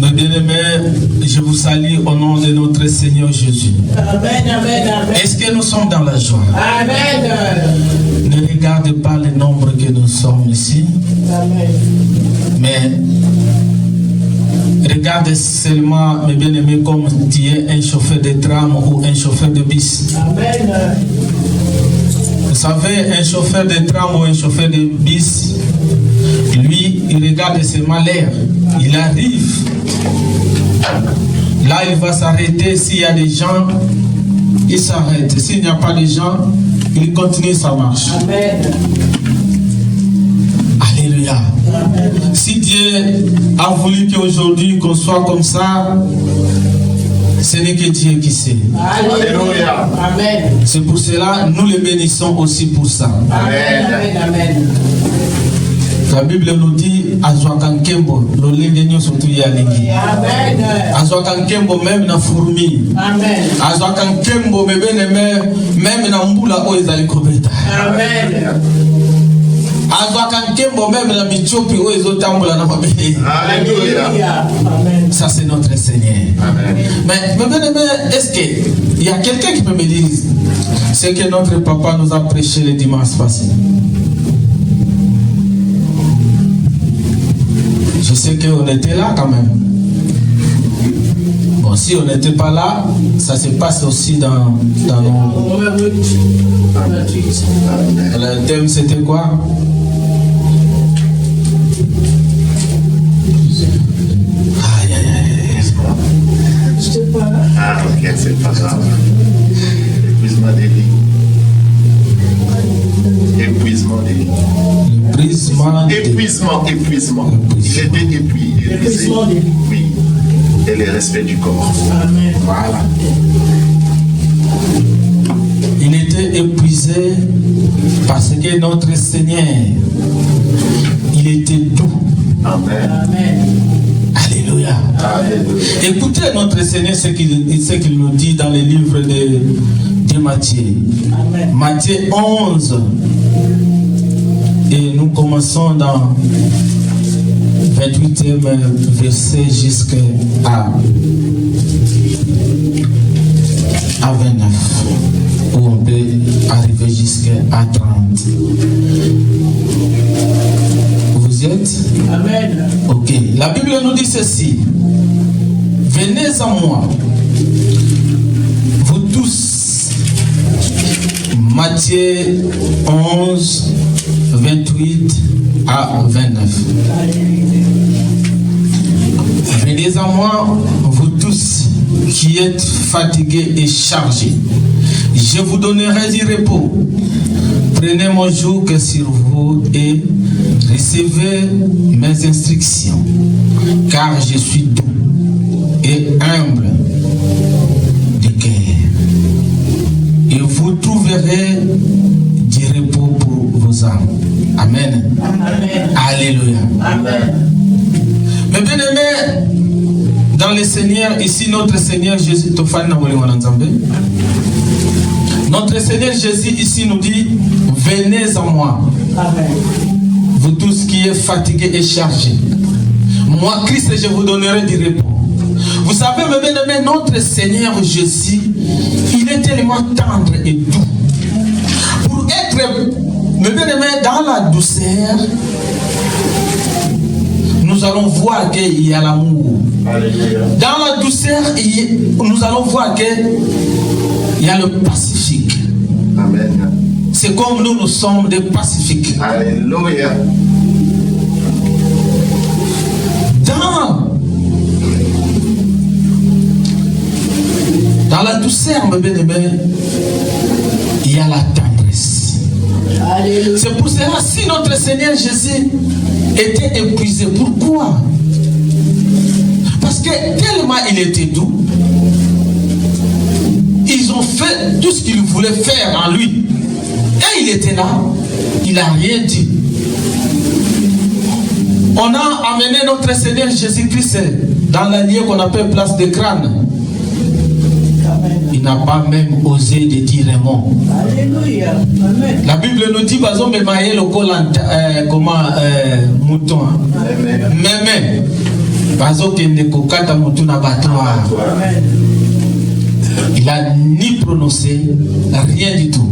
Mes bien-aimés, je vous salue au nom de notre Seigneur Jésus. Amen, amen, amen. Est-ce que nous sommes dans la joie? Amen. Ne regardez pas le nombre que nous sommes ici. Amen. Mais regardez seulement, mes bien-aimés, comme tu es un chauffeur de tram ou un chauffeur de bus. Amen. Vous savez, un chauffeur de tram ou un chauffeur de bus, lui, il regarde seulement l'air. Il arrive. Là, il va s'arrêter. S'il y a des gens, il s'arrête. S'il n'y a pas de gens, il continue sa marche. Amen. Alléluia. Amen. Si Dieu a voulu qu'aujourd'hui qu'on soit comme ça, ce n'est que Dieu qui sait. Alléluia. Amen. C'est pour cela nous les bénissons aussi pour ça. Amen. Amen. Amen. La Bible nous dit Azwakankembo, l'olengenyo surtout yalingi. Amen. Azwakankembo même na fourmi. Amen. Azwakankembo même na mbula o ezali kobeta. Amen. Azwakankembo même na bichopi o ezotambola na mabele. Alléluia. Amen. Ça c'est notre Seigneur. Amen. Mais est-ce qu'il y a quelqu'un qui peut me dire ce que notre papa nous a prêché le dimanche passé? Je sais qu'on était là quand même. Bon, si on n'était pas là, ça se passe aussi dans nos... Le thème c'était quoi? Aïe, aïe, aïe. Ah, ok, c'est pas grave. Épuisement des vies. Épuisement des vies. Épuisement. Il était épuisé. Oui. Et le respect du corps. Amen. Voilà. Il était épuisé parce que notre Seigneur, il était doux. Amen. Amen. Alléluia. Alléluia. Écoutez notre Seigneur ce qu'il nous dit dans le livre de Matthieu. Amen. Matthieu 11. Et nous commençons dans 28e verset jusqu'à 29. Ou où on peut arriver jusqu'à 30. Vous y êtes? Amen. Ok. La Bible nous dit ceci. Venez à moi, vous tous. Matthieu 11, 28 à 29. Venez à moi, vous tous qui êtes fatigués et chargés. Je vous donnerai du repos. Prenez mon joug sur vous et recevez mes instructions, car je suis doux et humble de cœur. Et vous trouverez du repos pour vos âmes. Amen. Amen. Alléluia. Amen. Mais bien aimé, dans le Seigneur, ici notre Seigneur Jésus, notre Seigneur Jésus ici nous dit, venez à moi, Amen. vous tous qui êtes fatigués et chargés. Moi, Christ, je vous donnerai du repos. Vous savez, mes bien-aimés, notre Seigneur Jésus, il est tellement tendre et doux. Pour être, mes bien-aimés, dans la douceur, nous allons voir qu'il y a l'amour. Dans la douceur, nous allons voir qu'il y a le pacifique. Amen. C'est comme nous sommes des pacifiques. Alléluia. Dans la douceur, mes bien-aimés, il y a la tendresse. Alléluia. C'est pour cela, si notre Seigneur Jésus était épuisé, pourquoi? Parce que tellement il était doux, ils ont fait tout ce qu'ils voulaient faire en lui. Et il était là, il n'a rien dit. On a amené notre Seigneur Jésus-Christ dans la lieu qu'on appelle place de crâne. Il n'a pas même osé de dire un mot. Alléluia. Amen. La Bible nous dit, par exemple, mouton. Même. Par exemple, Amen. il n'a ni prononcé rien du tout.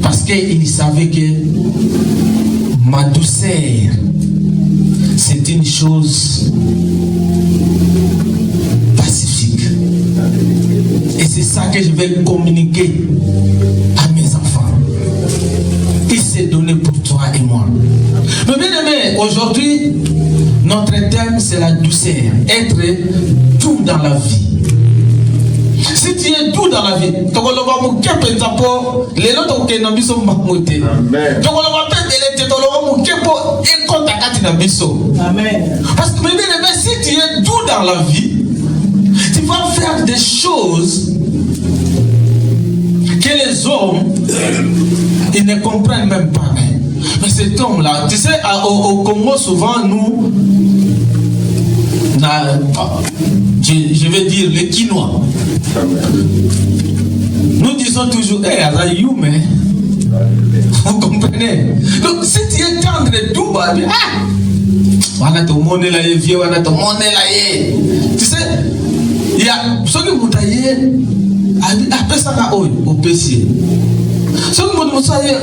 Parce qu'il savait que ma douceur, c'est une chose pacifique. Et c'est ça que je vais communiquer à mes enfants. Il s'est donné pour toi et moi. Mais bien aimé, aujourd'hui, notre thème c'est la douceur. Être doux dans la vie. Si tu es doux dans la vie, tu Amen. parce que bien aimé, si tu es doux dans la vie, tu vas faire des choses que les hommes ils ne comprennent même pas. Mais cet homme-là, tu sais, au Congo, souvent, nous, je vais dire les Quinois, nous disons toujours, hey, mais vous comprenez? Donc, si tu es tendre et doux, tu sais, il y a ceux qui vous taillez, après ça, au PC. Ceux qui vous taillez,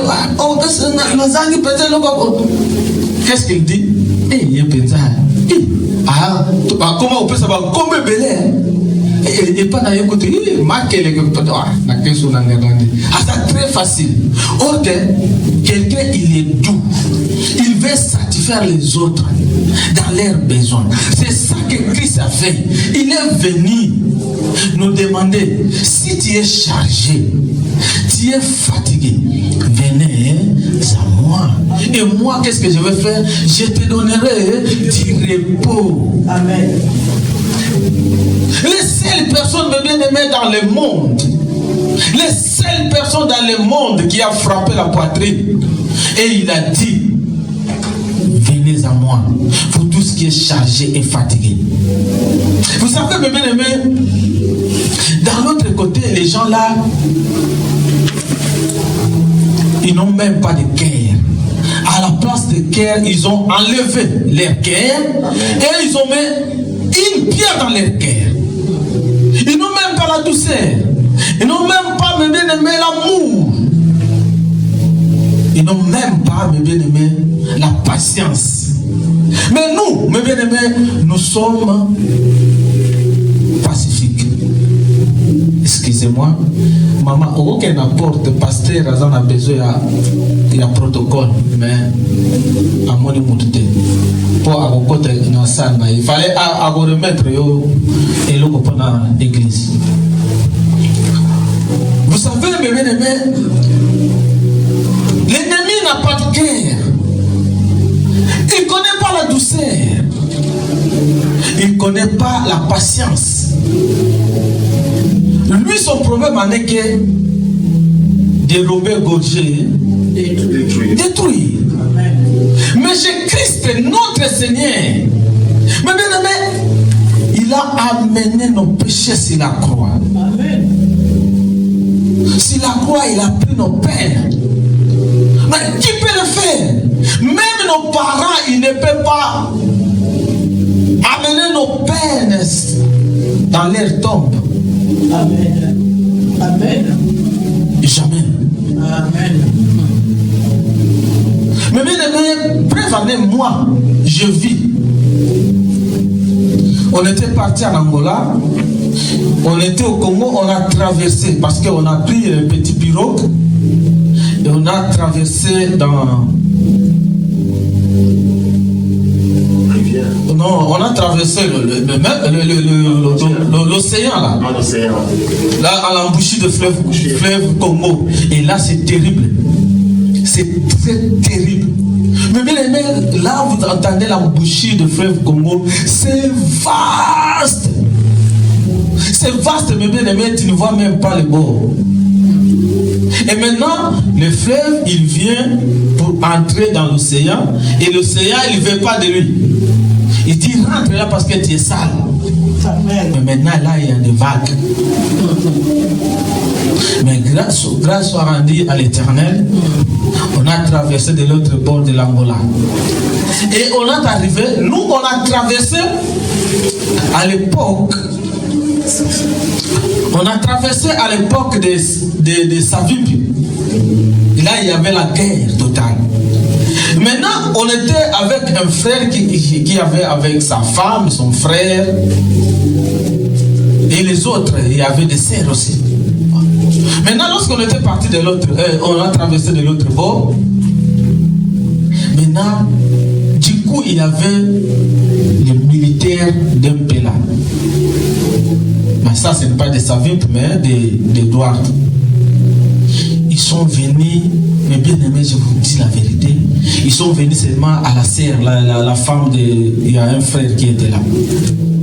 qu'est-ce qu'il dit? Il est pensé. Comment on peut savoir? Comment belé? Il n'est pas dans le côté. C'est très facile. Or, quelqu'un, il est doux. Il veut satisfaire les autres dans leurs besoins. C'est ça que Christ a fait. Il est venu nous demander, si tu es chargé, tu es fatigué, venez à moi. Et moi, qu'est-ce que je vais faire? Je te donnerai du repos. Amen. Les seules personnes bien aimées dans le monde, les seules personnes dans le monde qui a frappé la poitrine, et il a dit, venez à moi, vous tous qui êtes chargés et fatigués. Vous savez, mes bien-aimés, dans l'autre côté, les gens là, ils n'ont même pas de cœur. À la place de cœur, ils ont enlevé leur cœur et ils ont mis une pierre dans leur cœur. Ils n'ont même pas la douceur. Ils n'ont même pas mes bien-aimés, l'amour. Ils n'ont même pas, mes bien-aimés, la patience. Mais nous, mes bien-aimés, nous sommes pacifiques. Excusez-moi. Maman, aucun apporte, pasteur, on a besoin de protocole, mais à mon niveau, pour avoir dans salle, il fallait remettre et le pendant l'église. Vous savez, mes bien-aimés, l'ennemi n'a pas de guerre. Il ne connaît pas la douceur. Il ne connaît pas la patience. Lui, son problème en est que dérober, gorger, détruire. Amen. Mais chez Christ, notre Seigneur, mais bien aimé, il a amené nos péchés sur la croix. Amen. Sur la croix, il a pris nos peines. Mais qui peut le faire? Même nos parents, ils ne peuvent pas amener nos peines dans leur tombe. Amen. Amen. Jamais. Amen. Mais bien aimé, bref année, moi, je vis. On était parti en Angola, on était au Congo, on a traversé, parce qu'on a pris un petit pirogue, et on a traversé dans... Non, on a traversé l'océan là. Là, à l'embouchure de fleuve Congo. Et là, c'est terrible. C'est très terrible. Mais bien aimé, là, vous entendez l'embouchure de fleuve Congo. C'est vaste. C'est vaste, mais bien aimé, tu ne vois même pas les bords. Et maintenant, le fleuve, il vient pour entrer dans l'océan. Et l'océan, il ne veut pas de lui. Il dit, rentre là parce que tu es sale. Amen. Mais maintenant, là, il y a des vagues. Mais grâce soit rendue à l'Éternel, on a traversé de l'autre bord de l'Angola. Et on est arrivé, nous, on a traversé à l'époque. On a traversé à l'époque de Savimbi. Et là, il y avait la guerre totale. Maintenant, on était avec un frère qui avait avec sa femme, son frère, et les autres, il y avait des sœurs aussi. Maintenant, lorsqu'on était parti de l'autre, on a traversé de l'autre bord. Maintenant, du coup, il y avait les militaires d'Mpela. Mais ça, ce n'est pas des Savimbi, mais des Douards. Ils sont venus, mais bien aimé, je vous dis la vérité, ils sont venus seulement à la sœur, la femme de... Il y a un frère qui était là.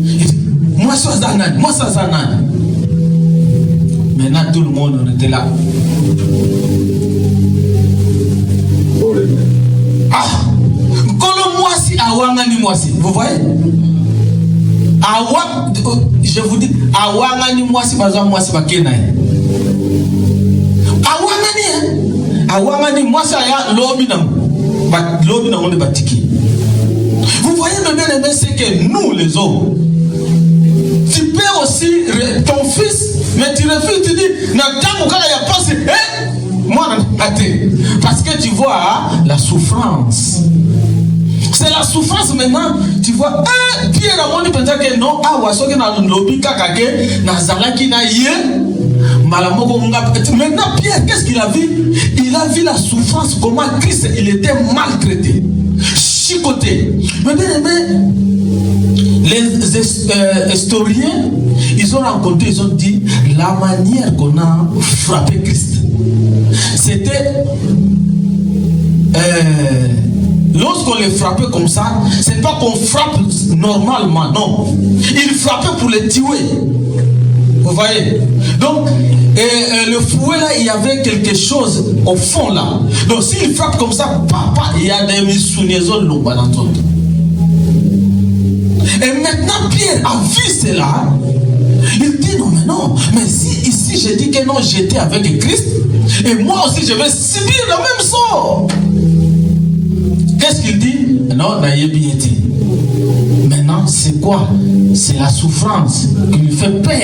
Il dit, moi ça Zanan, moi ça Zanan. Maintenant tout le monde on était là. Ah, moi si awangani moi si, vous voyez? Je vous dis, awangani moi si bakenai. Awangani moi ça ya lobinam on est batiki. Vous voyez le bien aimé, c'est que nous les hommes, tu peux aussi ton fils, mais tu refuses, tu dis moi parce que tu vois la souffrance. C'est la souffrance maintenant, tu vois, Pierre a montré peut-être que non, na lobby kakake na zalaki na ye. Maintenant, Pierre, qu'est-ce qu'il a vu? Il a vu la souffrance, comment Christ il était maltraité, chicoté. Mais bien aimé, les historiens, ils ont rencontré, ils ont dit la manière qu'on a frappé Christ. C'était lorsqu'on les frappait comme ça, c'est pas qu'on frappe normalement, non. Il frappait pour les tuer. Vous voyez? Donc, le fouet là, il y avait quelque chose au fond là. Donc, s'il frappe comme ça, papa, il y a des missounaisons longues dans tout. Et maintenant, Pierre a vu cela. Il dit non, mais si ici je dis que non, j'étais avec Christ, et moi aussi je vais subir le même sort. Qu'est-ce qu'il dit? Non, n'ayez bien été. Maintenant, Maintenant, c'est quoi? C'est la souffrance qui lui fait peur.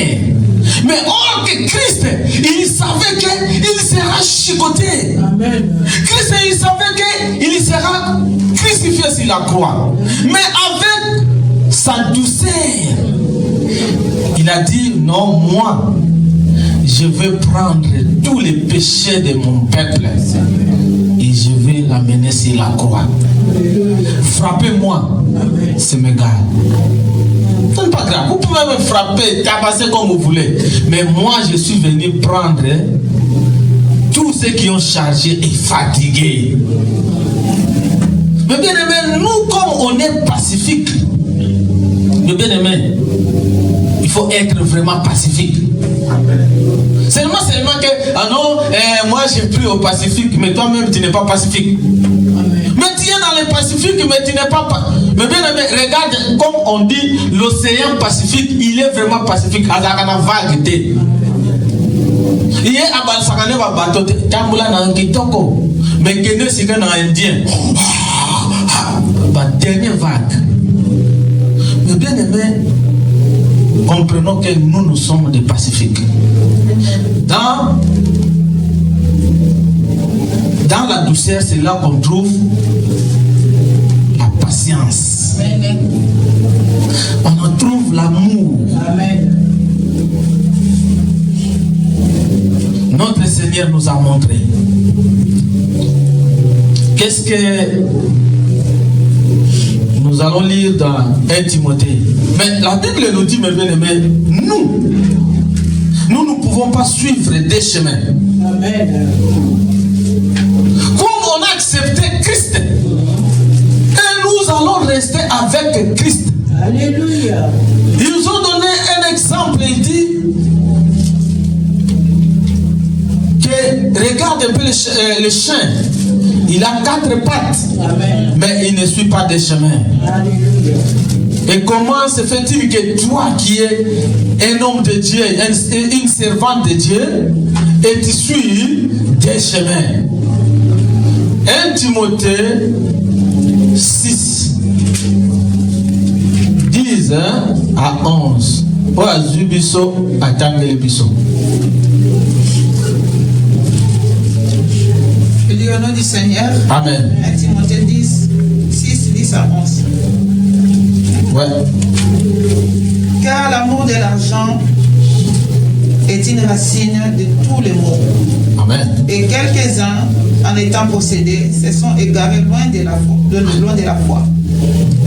Mais or que Christ, il savait qu'il sera chicoté. Amen. Christ, il savait qu'il sera crucifié sur la croix. Mais avec sa douceur, il a dit, non, moi, je vais prendre tous les péchés de mon peuple et je vais l'amener sur la croix. Frappez-moi, c'est m'égal. Ce n'est pas grave, vous pouvez me frapper, tabasser comme vous voulez. Mais moi, je suis venu prendre tous ceux qui ont chargé et fatigué. Mais bien aimé, nous, comme on est pacifique, mais bien aimé, il faut être vraiment pacifique. Seulement que, ah non, moi j'ai pris au Pacifique, mais toi-même tu n'es pas pacifique. Amen. Mais tu es dans le Pacifique, mais tu n'es pas. Mais bien aimé, regarde, comme on dit, l'océan Pacifique, il est vraiment pacifique. À la vague. Il est à Balsakane, à bateau, Tambula na Kitoko, mais Kene Sika na Indien. La dernière vague. Mais bien aimé, comprenons que nous sommes des pacifiques. Dans la douceur, c'est là qu'on trouve la patience. Amen. On en trouve l'amour. Amen. Notre Seigneur nous a montré. Qu'est-ce que nous allons lire dans 1 Timothée. Mais la Bible nous dit, mes bien-aimés, nous ne pouvons pas suivre des chemins. Amen. Comme on a accepté Christ, et nous allons rester avec Christ. Alléluia. Ils ont donné un exemple, il dit que regarde un peu le chien. Il a 4 pattes. Amen. Mais il ne suit pas des chemins. Alléluia. Et comment se fait-il que toi qui es un homme de Dieu, une servante de Dieu, et tu suis des chemins? 1 Timothée 6, 10 à 11. Je dis au nom du Seigneur. Amen. 1 Timothée 10, 6, 10 à 11. Ouais. Car l'amour de l'argent est une racine de tous les maux. Amen. Et quelques-uns, en étant possédés, se sont égarés loin de la foi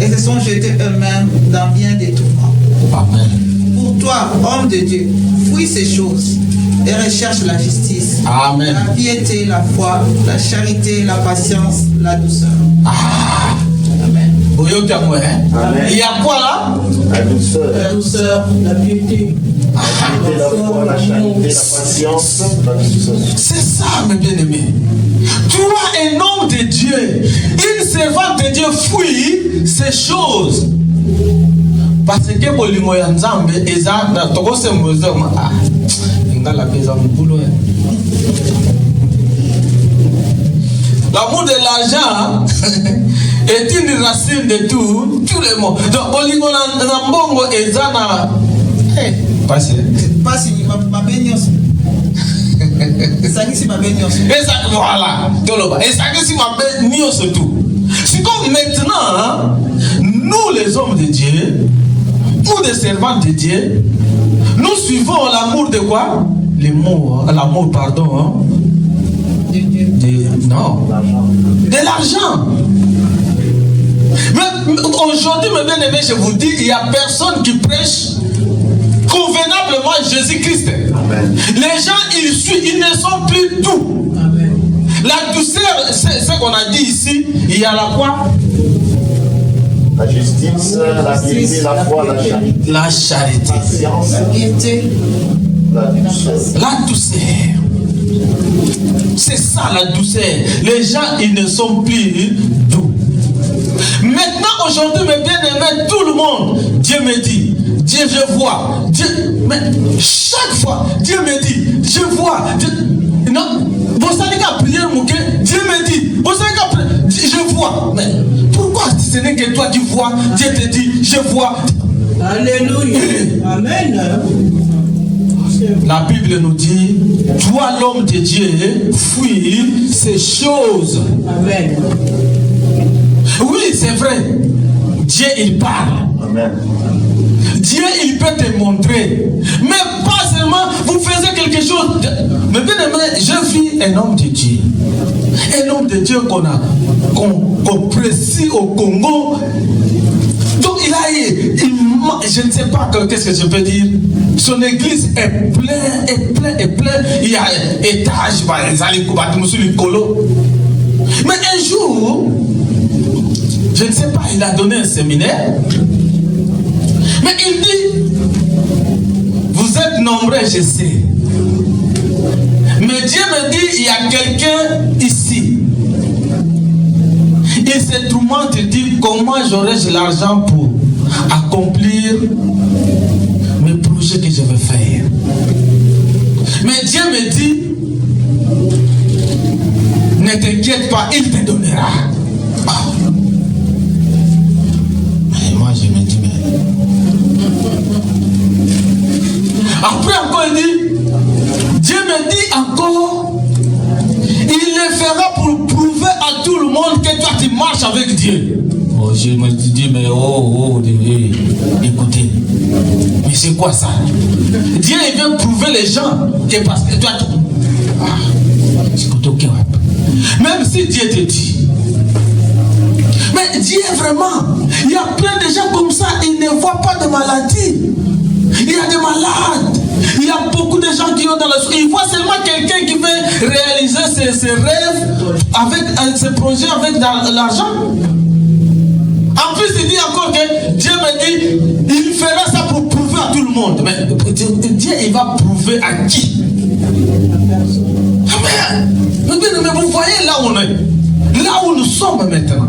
et se sont jetés eux-mêmes dans bien des tourments. Amen. Pour toi, homme de Dieu, fuis ces choses et recherche la justice, Amen. La piété, la foi, la charité, la patience, la douceur. Ah. Amen. Amen. Il y a quoi là? La douceur. La douceur, la piété. La foi, la charité, la patience, la douceur. C'est ça, mes bien-aimés. Toi, un homme de Dieu, une servante de Dieu, fuit ces choses. Parce que Bolimo Yanzambe, Eza, Togo Sembozo, l'amour de l'argent est une racine de tout le monde. Donc, Bolimo Nambongo, Eza, Passe ma bénios. Voilà. Et ça que si ma bénios surtout. C'est comme maintenant, nous les hommes de Dieu, nous des servants de Dieu, nous suivons l'amour de quoi? L'amour, pardon. De l'argent. Mais aujourd'hui, mes bien-aimés, je vous dis, il n'y a personne qui prêche convenablement Jésus-Christ. Amen. Les gens, ils suivent, ils ne sont plus tout. Amen. La douceur, c'est ce qu'on a dit ici, il y a la quoi? La justice, la piété, la foi, la charité. La charité. La patience, la piété. La douceur. La douceur. C'est ça la douceur. Les gens, ils ne sont plus doux. Maintenant, aujourd'hui, mes bien-aimés, tout le monde, Dieu me dit, Dieu, je vois. Dieu, mais chaque fois, Dieu me dit, je vois. Dieu, non, vous savez qu'à prier, Dieu me dit, vous savez qu'à prier, je vois. Mais pourquoi ce n'est que toi qui vois? Dieu te dit, je je vois. Alléluia. Amen. La Bible nous dit, toi l'homme de Dieu, fuis ces choses. Amen. Oui, c'est vrai. Dieu, il parle. Amen. Dieu, il peut te montrer. Mais pas seulement, vous faisiez quelque chose. Mais bien aimé, je vis un homme de Dieu. Un homme de Dieu qu'on précise au Congo. Donc je ne sais pas qu'est-ce que je peux dire. Son église est pleine. Il y a étage, mais un jour, je ne sais pas, il a donné un séminaire. Mais il dit, vous êtes nombreux, je sais. Mais Dieu me dit, il y a quelqu'un ici. Il se tourmente et dit, comment j'aurai-je l'argent pour accomplir mes projets que je veux faire. Mais Dieu me dit, ne t'inquiète pas, il te donnera. Mais moi je me dis, mais... Après encore il dit, Dieu me dit encore, il le fera pour prouver à tout le monde que toi tu marches avec Dieu. Oh, je me dis, mais écoutez, mais c'est quoi ça? Dieu il veut prouver les gens que parce que toi, même si Dieu te dit, mais Dieu vraiment, il y a plein de gens comme ça, ils ne voient pas de maladie. Il y a des malades, il y a beaucoup de gens qui ont dans la... Ils voient seulement quelqu'un qui veut réaliser ses rêves, avec ses projets avec de l'argent. En plus, il dit encore que Dieu me dit, il fera ça pour prouver à tout le monde. Mais Dieu, il va prouver à qui? Mais vous voyez là où on est, là où nous sommes maintenant.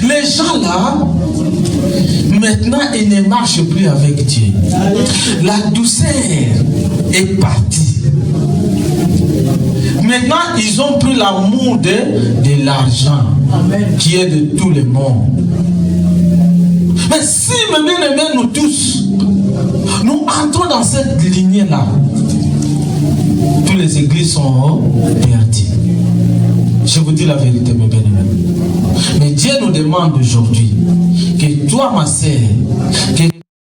Les gens là, maintenant, ils ne marchent plus avec Dieu. La douceur est partie. Maintenant, ils ont pris l'amour de l'argent, qui est de tout le monde. Mais si, mes bien-aimés, nous tous, nous entrons dans cette lignée-là, toutes les églises sont perdues. Je vous dis la vérité, mes bien-aimés. Mais Dieu nous demande aujourd'hui que toi, ma sœur, que